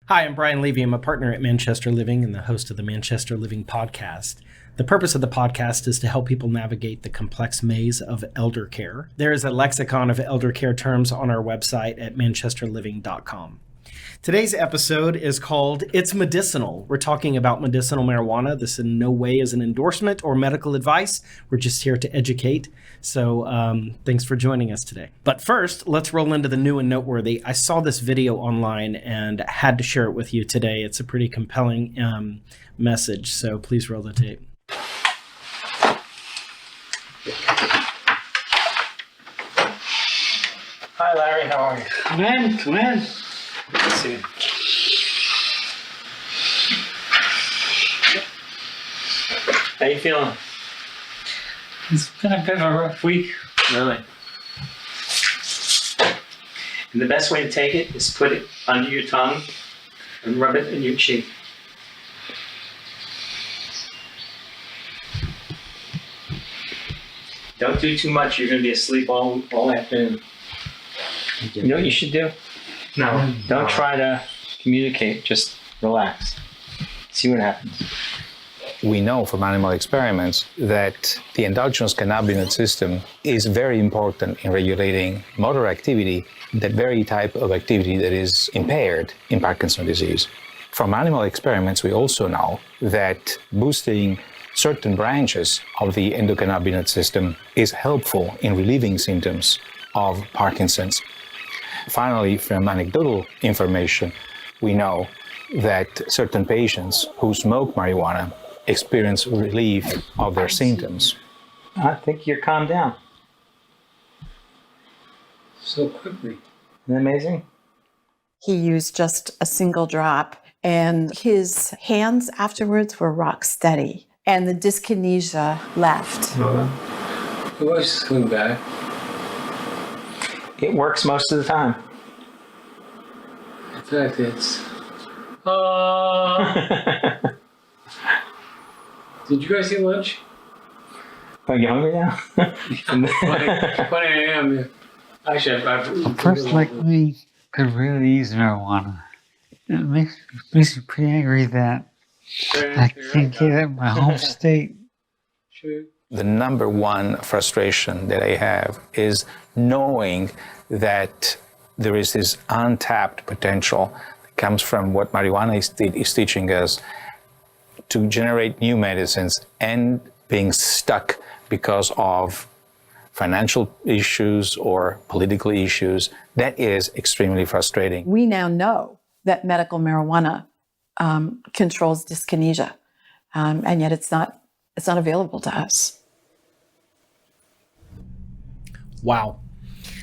Hi, I'm Brian Levy. I'm a partner at Manchester Living and the host of the Manchester Living podcast. The purpose of the podcast is to help people navigate the complex maze of elder care. There is a lexicon of elder care terms on our website at manchesterliving.com. Today's episode is called It's Medicinal. We're talking about medicinal marijuana. This in no way is an endorsement or medical advice. We're just here to educate. So thanks for joining us today. But first, let's roll into the new and noteworthy. I saw this video online and had to share it with you today. It's a pretty compelling message, so please roll the tape. Hi, Larry. How are you? Come in. Good to see you. How you feeling? It's been a bit of a rough week. Really? And the best way to take it is put it under your tongue and rub it in your cheek. Don't do too much. You're going to be asleep all afternoon. You know what you should do? No. Don't try to communicate. Just relax. See what happens. We know from animal experiments that the endogenous cannabinoid system is very important in regulating motor activity, that very type of activity that is impaired in Parkinson's disease. From animal experiments, we also know that boosting certain branches of the endocannabinoid system is helpful in relieving symptoms of Parkinson's. Finally, from anecdotal information, we know that certain patients who smoke marijuana experience relief of their symptoms. I think you're calmed down. So quickly. Isn't that amazing? He used just a single drop, and his hands afterwards were rock steady, and the dyskinesia left. The voice is coming back. It works most of the time. In fact, it's... Did you guys eat lunch? Are you hungry now? But I am. Actually, A person like me could really use marijuana. It makes me pretty angry that I can't get it in my home state. Sure. The number one frustration that I have is knowing that there is this untapped potential that comes from what marijuana is teaching us to generate new medicines, and being stuck because of financial issues or political issues. That is extremely frustrating. We now know that medical marijuana controls dyskinesia, and yet it's not available to us. Wow.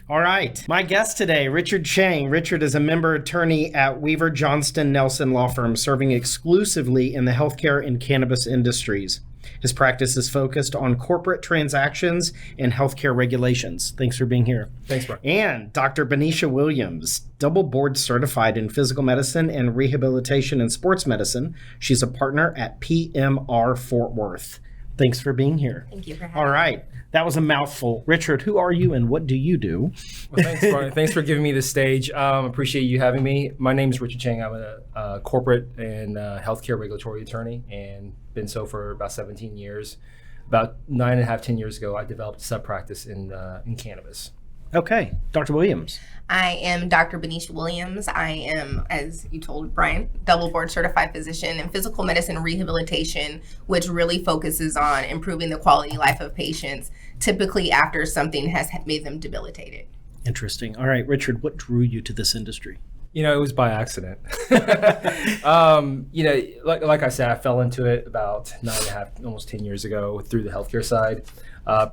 All right. My guest today, Richard Cheng. Richard is a member attorney at Weaver Johnston Nelson Law Firm, serving exclusively in the healthcare and cannabis industries. His practice is focused on corporate transactions and healthcare regulations. Thanks for being here. Thanks, Brian. And Dr. Benecia Williams, double board certified in physical medicine and rehabilitation and sports medicine. She's a partner at PMR Fort Worth. Thanks for being here. Thank you for having me. All right. That was a mouthful. Richard, who are you and what do you do? Well, thanks, Brian. Thanks for giving me the stage. Appreciate you having me. My name is Richard Cheng. I'm a corporate and healthcare regulatory attorney, and been so for about 17 years. About 9.5, 10 years ago, I developed a sub-practice in cannabis. Okay. Dr. Williams. I am Dr. Benecia Williams. I am, as you told Brian, double board certified physician in physical medicine rehabilitation, which really focuses on improving the quality of life of patients, typically after something has made them debilitated. Interesting. All right, Richard, what drew you to this industry? You know, it was by accident. You know, like I said, I fell into it about 9.5, almost 10 years ago through the healthcare side.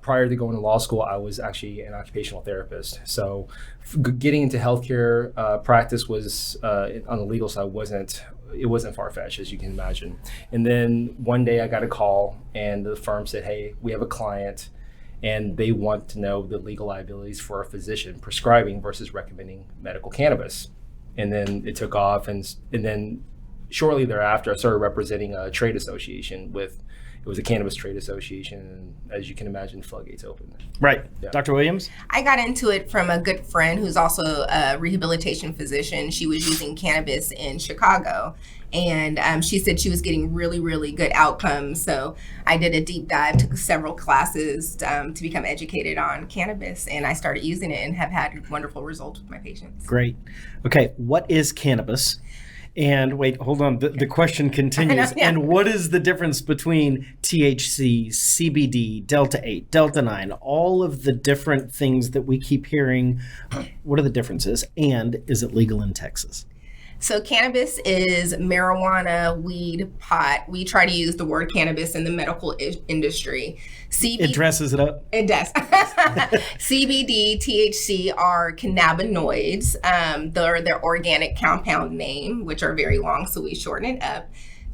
Prior to going to law school, I was actually an occupational therapist. So getting into healthcare practice was, on the legal side, it wasn't far-fetched, as you can imagine. And then one day I got a call and the firm said, hey, we have a client and they want to know the legal liabilities for a physician prescribing versus recommending medical cannabis. And then it took off, and then shortly thereafter, I started representing a trade association with It was a cannabis trade association, and as you can imagine, floodgates opened. Right. Yeah. Dr. Williams? I got into it from a good friend who's also a rehabilitation physician. She was using cannabis in Chicago, and she said she was getting really, really good outcomes. So I did a deep dive, took several classes to become educated on cannabis, and I started using it and have had wonderful results with my patients. Great. Okay, what is cannabis? And wait, hold on. The question continues. yeah. And what is the difference between THC, CBD, Delta 8, Delta 9, all of the different things that we keep hearing? What are the differences? And is it legal in Texas? So cannabis is marijuana, weed, pot. We try to use the word cannabis in the medical industry. It dresses it up. It does. CBD, THC are cannabinoids. They're their organic compound name, which are very long, so we shorten it up.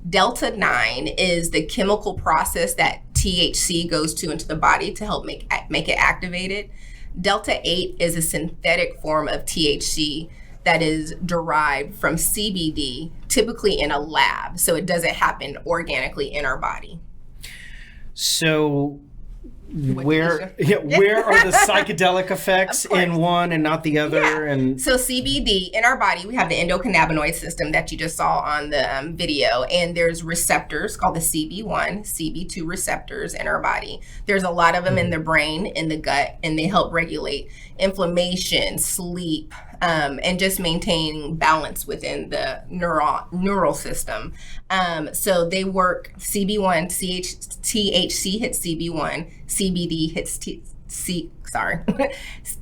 Delta 9 is the chemical process that THC goes to into the body to help make it activated. Delta 8 is a synthetic form of THC that is derived from CBD, typically in a lab. So it doesn't happen organically in our body. So where are the psychedelic effects in one and not the other? Yeah. And so CBD, in our body, we have the endocannabinoid system that you just saw on the video, and there's receptors called the CB1, CB2 receptors in our body. There's a lot of them in the brain, in the gut, and they help regulate inflammation, sleep, and just maintaining balance within the neural system. So they work CB1, THC hits CB1, CBD hits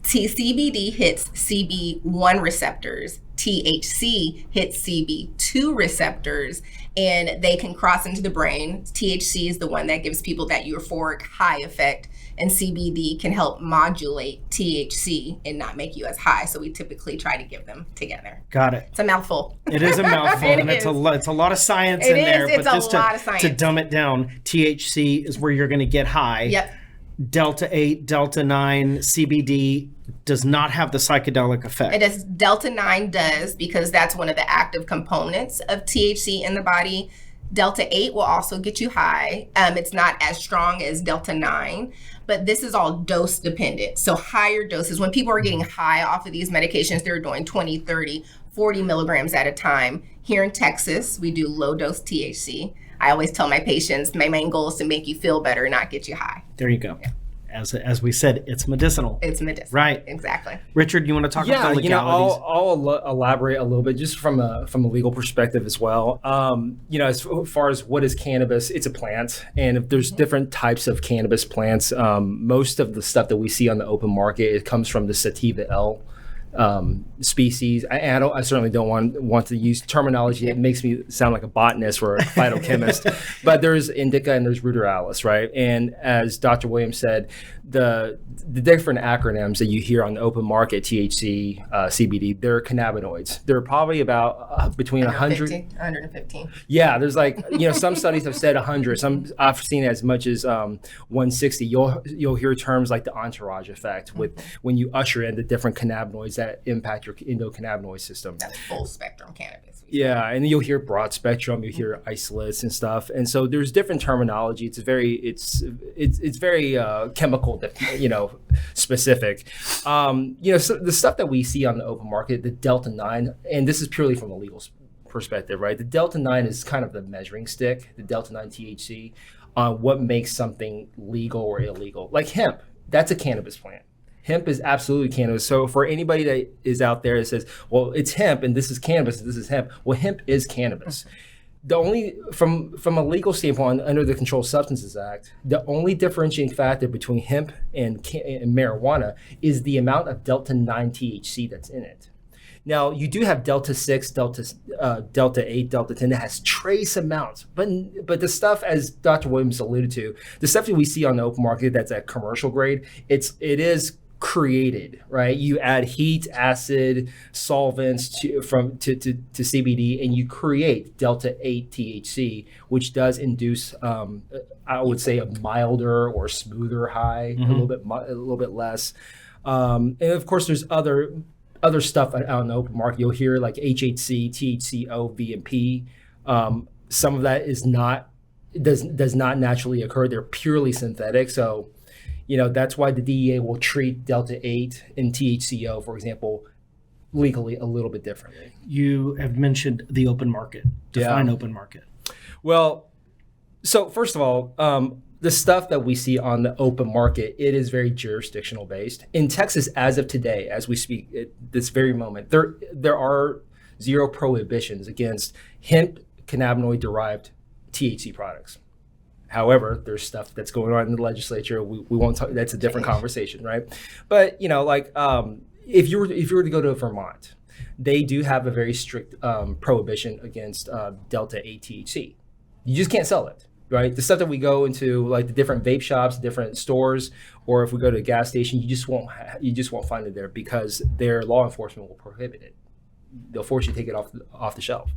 CBD hits CB1 receptors, THC hits CB2 receptors, and they can cross into the brain. THC is the one that gives people that euphoric high effect, and CBD can help modulate THC and not make you as high. So we typically try to give them together. got it. It's a mouthful. It is a mouthful, It and it's is. a lot of science It in is. there. It's but a just lot of to science. dumb it down, THC is where you're going to get high. Yep. Delta 8, Delta 9, CBD does not have the psychedelic effect. It does. Delta 9 does, because that's one of the active components of THC in the body. Delta 8 will also get you high. It's not as strong as Delta 9, but this is all dose dependent. So higher doses, when people are getting high off of these medications, they're doing 20, 30, 40 milligrams at a time. Here in Texas, we do low dose THC. I always tell my patients, my main goal is to make you feel better, not get you high. There you go. Yeah. As we said, it's medicinal. It's medicinal. Right. Exactly. Richard, you want to talk about the legalities? I'll elaborate a little bit just from a legal perspective as well. As far as what is cannabis, it's a plant, and if there's different types of cannabis plants. Most of the stuff that we see on the open market, it comes from the sativa L species. I certainly don't want to use terminology that makes me sound like a botanist or a phytochemist, but there's indica and there's ruderalis, right? And as Dr. Williams said, the different acronyms that you hear on the open market, THC, CBD, they're cannabinoids. They're probably about between 100, 115. Yeah, there's some studies have said 100. Some I've seen as much as 160. You'll hear terms like the entourage effect with when you usher in the different cannabinoids that impact your endocannabinoid system. That's full spectrum cannabis. Yeah, and you'll hear broad spectrum, you hear isolates and stuff, and so there's different terminology. It's very chemical, specific. So the stuff that we see on the open market, the Delta 9, and this is purely from a legal perspective, right? The Delta 9 is kind of the measuring stick, the Delta 9 THC, on what makes something legal or illegal. Like hemp, that's a cannabis plant. Hemp is absolutely cannabis. So for anybody that is out there that says, well, it's hemp and this is cannabis and this is hemp, well, hemp is cannabis. The only, from a legal standpoint, under the Controlled Substances Act, the only differentiating factor between hemp and marijuana is the amount of Delta 9 THC that's in it. Now, you do have Delta 6, Delta 8, Delta 10 that has trace amounts, but the stuff, as Dr. Williams alluded to, the stuff that we see on the open market that's at commercial grade, it is created, right? You add heat, acid, solvents to CBD, and you create Delta 8 THC, which does induce, I would say, a milder or smoother high, a little bit less. And of course, there's other stuff out in the open market. You'll hear like HHC, THCO, V, and P. Some of that is not does not naturally occur. They're purely synthetic. So, that's why the DEA will treat Delta 8 and THCO, for example, legally a little bit differently. You have mentioned the open market. Define open market. Well, so first of all, the stuff that we see on the open market, it is very jurisdictional based. In Texas, as of today, as we speak at this very moment, there are zero prohibitions against hemp cannabinoid derived THC products. However, there's stuff that's going on in the legislature. We won't talk. That's a different conversation, right? But if you were to go to Vermont, they do have a very strict prohibition against Delta 8 THC. You just can't sell it, right? The stuff that we go into, like the different vape shops, different stores, or if we go to a gas station, you just won't find it there because their law enforcement will prohibit it. They'll force you to take it off the shelf.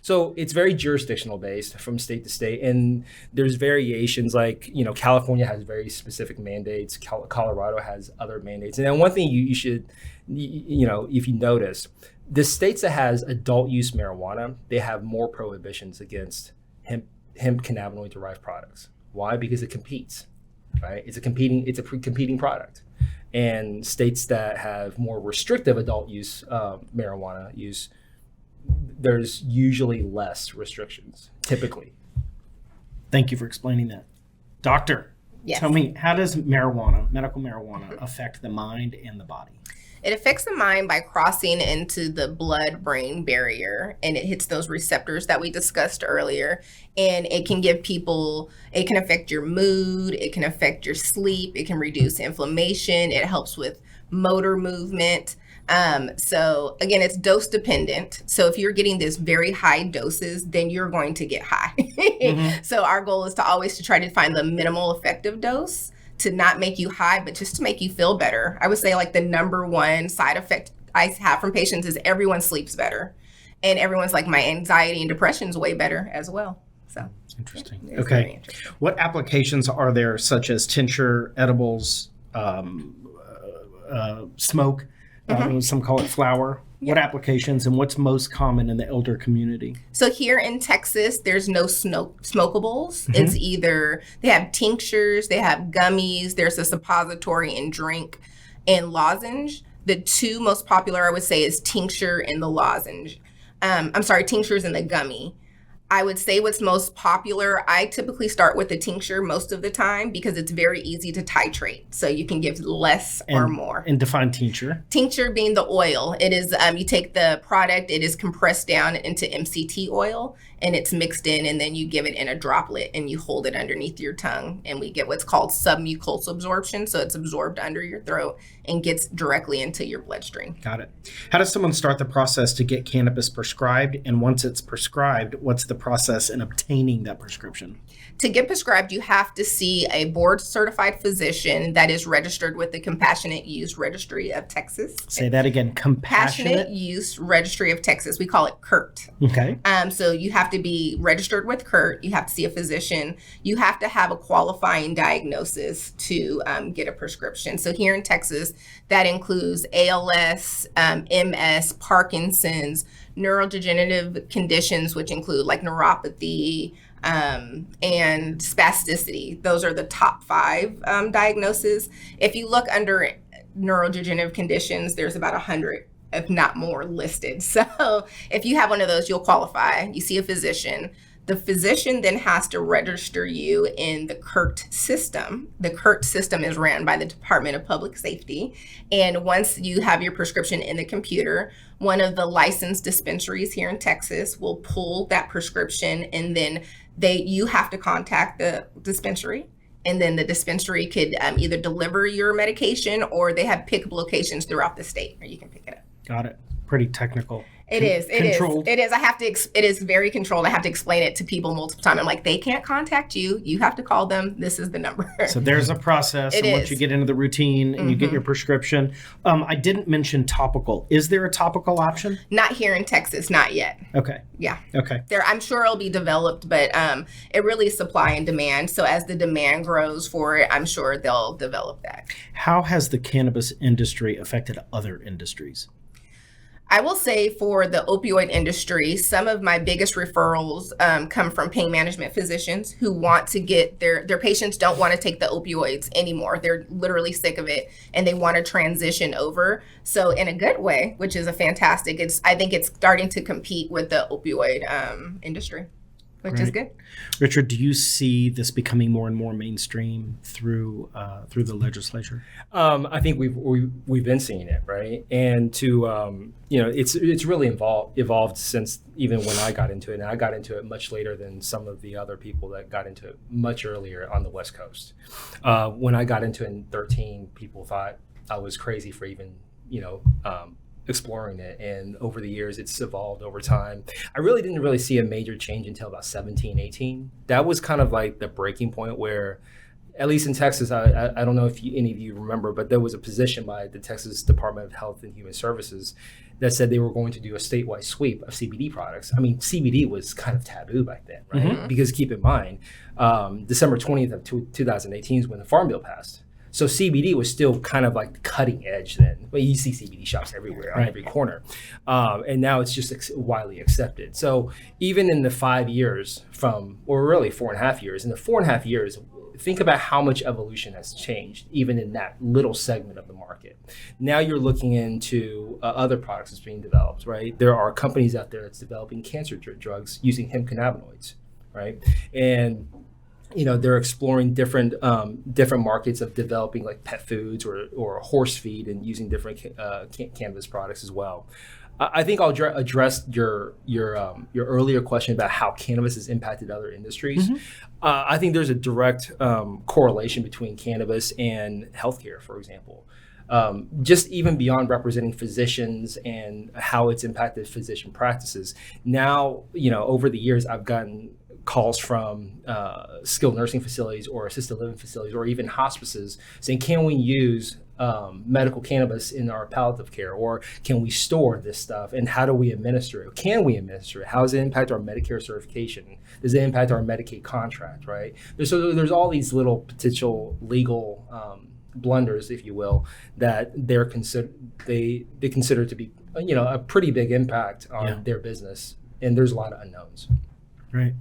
So it's very jurisdictional based from state to state, and there's variations. Like California has very specific mandates. Colorado has other mandates. And then one thing you should, if you notice, the states that has adult use marijuana, they have more prohibitions against hemp cannabinoid derived products. Why? Because it competes, right? It's a competing product. And states that have more restrictive adult use marijuana use, there's usually less restrictions, typically. Thank you for explaining that. Doctor, tell me, how does medical marijuana, affect the mind and the body? It affects the mind by crossing into the blood-brain barrier, and it hits those receptors that we discussed earlier. And it can it can affect your mood, it can affect your sleep, it can reduce inflammation, it helps with motor movement. So again, it's dose dependent. So if you're getting this very high doses, then you're going to get high. Mm-hmm. So our goal is to always try to find the minimal effective dose to not make you high, but just to make you feel better. I would say like the number one side effect I have from patients is everyone sleeps better. And everyone's like, my anxiety and depression is way better as well. So interesting. Okay. Interesting. What applications are there, such as tincture, edibles, smoke? Some call it flower. What applications and what's most common in the elder community? So here in Texas, there's no smokables. Mm-hmm. It's either they have tinctures, they have gummies, there's a suppository and drink and lozenge. The two most popular, I would say, is tincture and the lozenge. Tinctures and the gummy. I would say what's most popular, I typically start with the tincture most of the time because it's very easy to titrate. So you can give less or more. And define tincture. Tincture being the oil. It is, you take the product, it is compressed down into MCT oil and it's mixed in, and then you give it in a droplet and you hold it underneath your tongue, and we get what's called submucosal absorption. So it's absorbed under your throat and gets directly into your bloodstream. Got it. How does someone start the process to get cannabis prescribed? And once it's prescribed, what's the process in obtaining that prescription? To get prescribed, you have to see a board certified physician that is registered with the Compassionate Use Registry of Texas. Say that again. Compassionate Use Registry of Texas. We call it CURT. Okay. So you have to be registered with CURT. You have to see a physician. You have to have a qualifying diagnosis to get a prescription. So here in Texas, that includes ALS, MS, Parkinson's, neurodegenerative conditions, which include like neuropathy, and spasticity. Those are the top 5 diagnoses. If you look under neurodegenerative conditions, there's about 100, if not more, listed. So if you have one of those, you'll qualify. You see a physician. The physician then has to register you in the CURT system. The CURT system is ran by the Department of Public Safety. And once you have your prescription in the computer, one of the licensed dispensaries here in Texas will pull that prescription, and then you have to contact the dispensary. And then the dispensary could either deliver your medication, or they have pickup locations throughout the state where you can pick it up. Got it. Pretty technical. It is. It is. It is very controlled. I have to explain it to people multiple times. I'm like, they can't contact you. You have to call them. This is the number. So there's a process. And once you get into the routine and you get your prescription, I didn't mention topical. Is there a topical option? Not here in Texas. Not yet. Okay. Yeah. Okay. I'm sure it'll be developed, but it really is supply and demand. So as the demand grows for it, I'm sure they'll develop that. How has the cannabis industry affected other industries? I will say for the opioid industry, some of my biggest referrals come from pain management physicians who want to get their patients don't want to take the opioids anymore. They're literally sick of it and they want to transition over. So in a good way, which is a fantastic, I think it's starting to compete with the opioid industry, which is good. Richard, do you see this becoming more and more mainstream through the legislature? I think we've been seeing it, right? And it's really evolved since even when I got into it, and I got into it much later than some of the other people that got into it much earlier on the West Coast. When I got into it in 2013, people thought I was crazy for even exploring it, and over the years it's evolved over time. I really didn't see a major change until about 17, 18. That was kind of like the breaking point where, at least in Texas, I don't know if any of you remember, but there was a position by the Texas Department of Health and Human Services that said they were going to do a statewide sweep of CBD products. I mean, CBD was kind of taboo back then, right? Mm-hmm. Because keep in mind, December 20th of 2018 is when the Farm Bill passed. So CBD was still kind of like the cutting edge then. Well, you see CBD shops everywhere, on every corner. And now it's just widely accepted. So even in the 5 years or really 4.5 years, in the 4.5 years, think about how much evolution has changed, even in that little segment of the market. Now you're looking into other products that's being developed, right? There are companies out there that's developing cancer drugs using hemp cannabinoids, right? And they're exploring different markets of developing like pet foods or horse feed and using different cannabis products as well. I think I'll address your earlier question about how cannabis has impacted other industries. Mm-hmm. I think there's a direct correlation between cannabis and healthcare, for example. Just even beyond representing physicians and how it's impacted physician practices. Now, over the years, I've gotten calls from skilled nursing facilities or assisted living facilities or even hospices saying, can we use medical cannabis in our palliative care, or can we store this stuff, and how do we administer it? Can we administer it? How does it impact our Medicare certification? Does it impact our Medicaid contract, right? There's all these little potential legal blunders, if you will, that they consider to be a pretty big impact on their business, and there's a lot of unknowns. Right.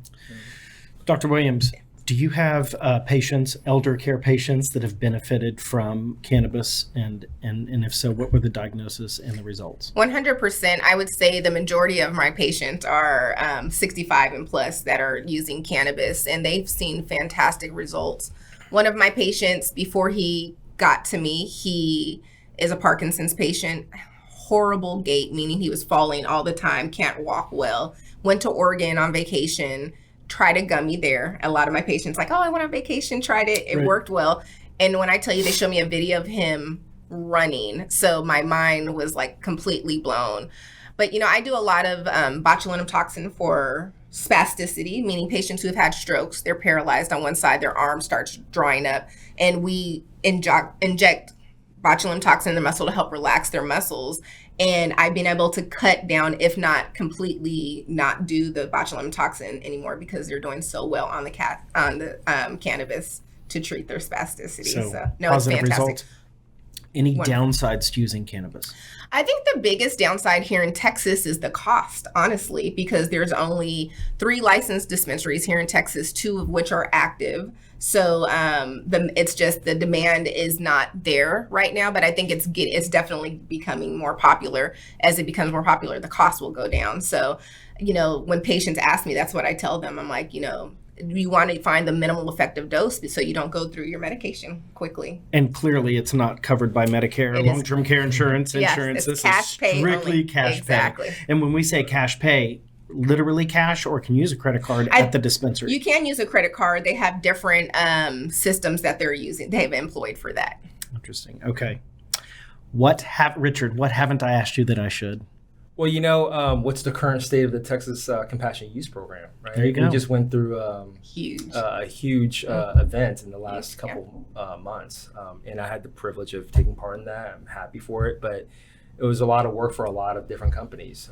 Dr. Williams, do you have patients, elder care patients, that have benefited from cannabis? And if so, what were the diagnosis and the results? 100%. I would say the majority of my patients are 65 and plus that are using cannabis, and they've seen fantastic results. One of my patients, before he got to me, he is a Parkinson's patient. Horrible gait, meaning he was falling all the time, can't walk well. Went to Oregon on vacation, tried a gummy there. A lot of my patients like, I went on vacation, tried it. It worked well. And when I tell you, they showed me a video of him running. So my mind was like completely blown. But, I do a lot of botulinum toxin for spasticity, meaning patients who have had strokes. They're paralyzed on one side, their arm starts drying up. And we inject botulinum toxin in the muscle to help relax their muscles. And I've been able to cut down, if not completely not do the botulinum toxin anymore, because they're doing so well on the cannabis to treat their spasticity. So no, it's fantastic. Results. Any downsides to using cannabis? I think the biggest downside here in Texas is the cost, honestly, because there's only 3 licensed dispensaries here in Texas, 2 of which are active. So it's just the demand is not there right now, but I think it's definitely becoming more popular. As it becomes more popular, the cost will go down. So, when patients ask me, that's what I tell them. I'm like, you want to find the minimal effective dose so you don't go through your medication quickly. And clearly it's not covered by Medicare, long-term care insurance. Yes, This it's cash pay strictly only. Cash Exactly. pay. And when we say cash pay, literally cash, or can you use a credit card at the dispensary? You can use a credit card. They have different systems that they're using. They've employed for that. Interesting. Okay. Richard, what haven't I asked you that I should? Well, what's the current state of the Texas Compassionate Use Program, right? There you go. We just went through a huge event in the last couple months, and I had the privilege of taking part in that. I'm happy for it, but it was a lot of work for a lot of different companies.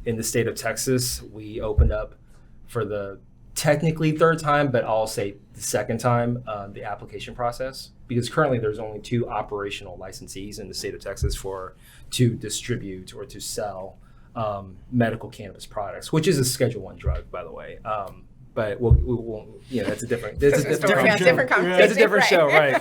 In the state of Texas, we opened up for the technically third time, but I'll say the second time, the application process, because currently there's only 2 operational licensees in the state of Texas to distribute or to sell medical cannabis products, which is a Schedule 1 drug, by the way. But we'll that's a different Different conversation. That's a different Right. show, right?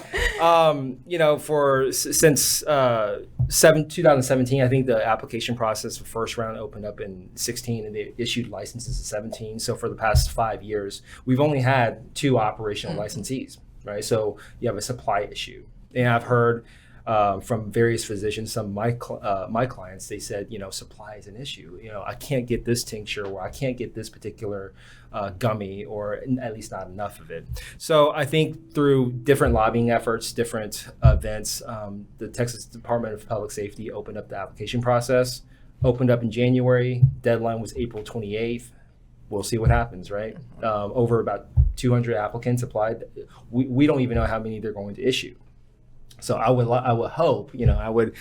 Since 2017, I think the application process for first round opened up in 16, and they issued licenses in 17. So for the past 5 years, we've only had 2 operational licensees, right? So you have a supply issue, and I've heard from various physicians, some of my clients, they said, supply is an issue. I can't get this tincture, or I can't get this particular gummy, or at least not enough of it. So I think through different lobbying efforts, different events, the Texas Department of Public Safety opened up the application process, opened up in January. Deadline was April 28th. We'll see what happens, right? Over about 200 applicants applied. We don't even know how many they're going to issue. So I would hope, I would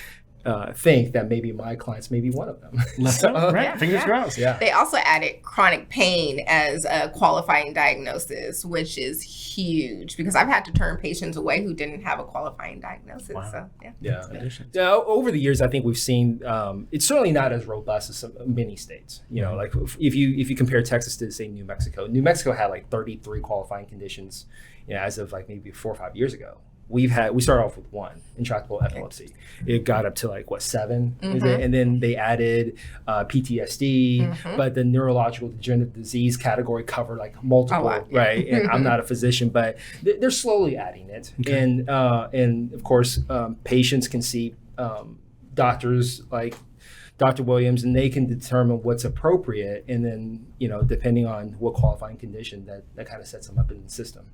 think that maybe my clients may be one of them. Right. Fingers crossed. Yeah. They also added chronic pain as a qualifying diagnosis, which is huge because I've had to turn patients away who didn't have a qualifying diagnosis. Wow. So Yeah. Over the years, I think we've seen it's certainly not as robust as many states. Like if you compare Texas to, say, New Mexico. New Mexico had like 33 qualifying conditions, as of like maybe 4 or 5 years ago. We started off with 1, intractable epilepsy. It got up to 7, is it? And then they added PTSD, but the neurological degenerative disease category covered multiple, right? And I'm not a physician, but they're slowly adding it. Okay. And of course, patients can see doctors like Dr. Williams, and they can determine what's appropriate. And then, depending on what qualifying condition, that kind of sets them up in the system.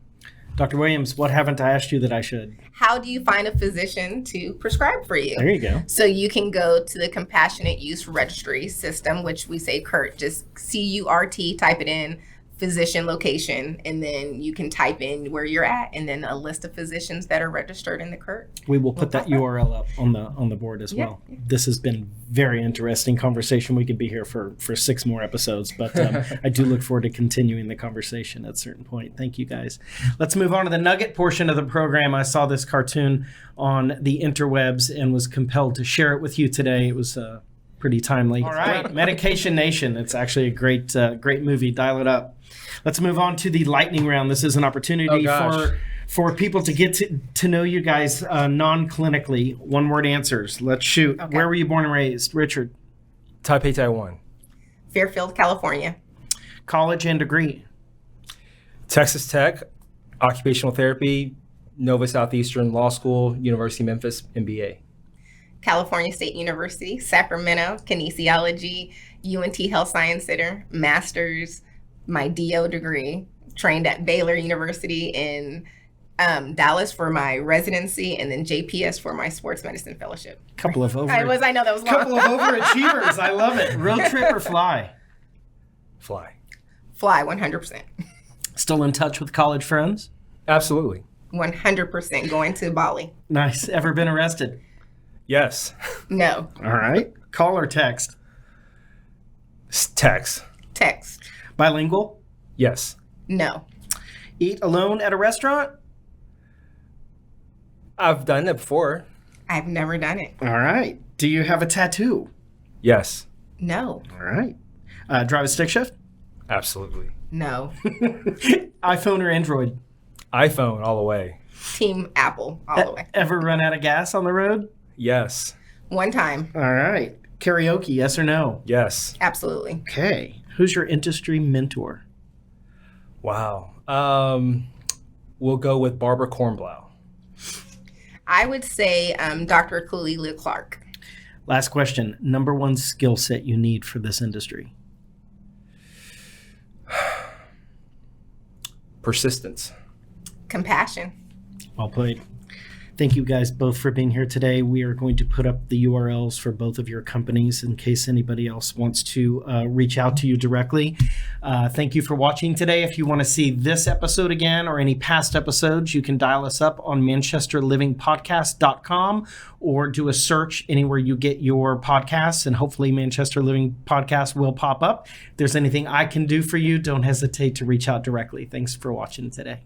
Dr. Williams, what haven't I asked you that I should? how do you find a physician to prescribe for you? There you go. So you can go to the Compassionate Use Registry system, which we say CURT, just C-U-R-T, type it in, physician location, and then you can type in where you're at, and then a list of physicians that are registered in the CURT. We will put that URL up on the board as well. Yeah. This has been very interesting conversation. We could be here for 6 more episodes, but I do look forward to continuing the conversation at a certain point. Thank you, guys. Let's move on to the nugget portion of the program. I saw this cartoon on the interwebs and was compelled to share it with you today. It was pretty timely. All right, Medication Nation. It's actually a great movie. Dial it up. Let's move on to the lightning round. This is an opportunity for people to get to know you guys non-clinically. One-word answers. Let's shoot. Okay. Where were you born and raised? Richard. Taipei, Taiwan. Fairfield, California. College and degree. Texas Tech, occupational therapy, Nova Southeastern Law School, University of Memphis, MBA. California State University, Sacramento, kinesiology, UNT Health Science Center, master's, my DO degree, trained at Baylor University in Dallas for my residency, and then JPS for my sports medicine fellowship. Couple of I know that was long. Couple of overachievers. I love it. Road trip or fly? Fly. Fly, 100%. Still in touch with college friends? Absolutely. 100% going to Bali. Nice. Ever been arrested? Yes. No. All right. Call or text? Text. Text. Bilingual? Yes. No. Eat alone at a restaurant? I've done that before. I've never done it. All right. Do you have a tattoo? Yes. No. All right. Drive a stick shift? Absolutely. No. iPhone or Android? iPhone all the way. Team Apple all the way. Ever run out of gas on the road? Yes. One time. All right. Karaoke, yes or no? Yes. Absolutely. Okay. Who's your industry mentor? Wow. We'll go with Barbara Kornblau. I would say Dr. Khalila Clark. Last question. Number one skill set you need for this industry? Persistence. Compassion. Well played. Thank you guys both for being here today. We are going to put up the URLs for both of your companies in case anybody else wants to reach out to you directly. Thank you for watching today. If you want to see this episode again or any past episodes, you can dial us up on manchesterlivingpodcast.com or do a search anywhere you get your podcasts, and hopefully Manchester Living Podcast will pop up. If there's anything I can do for you, don't hesitate to reach out directly. Thanks for watching today.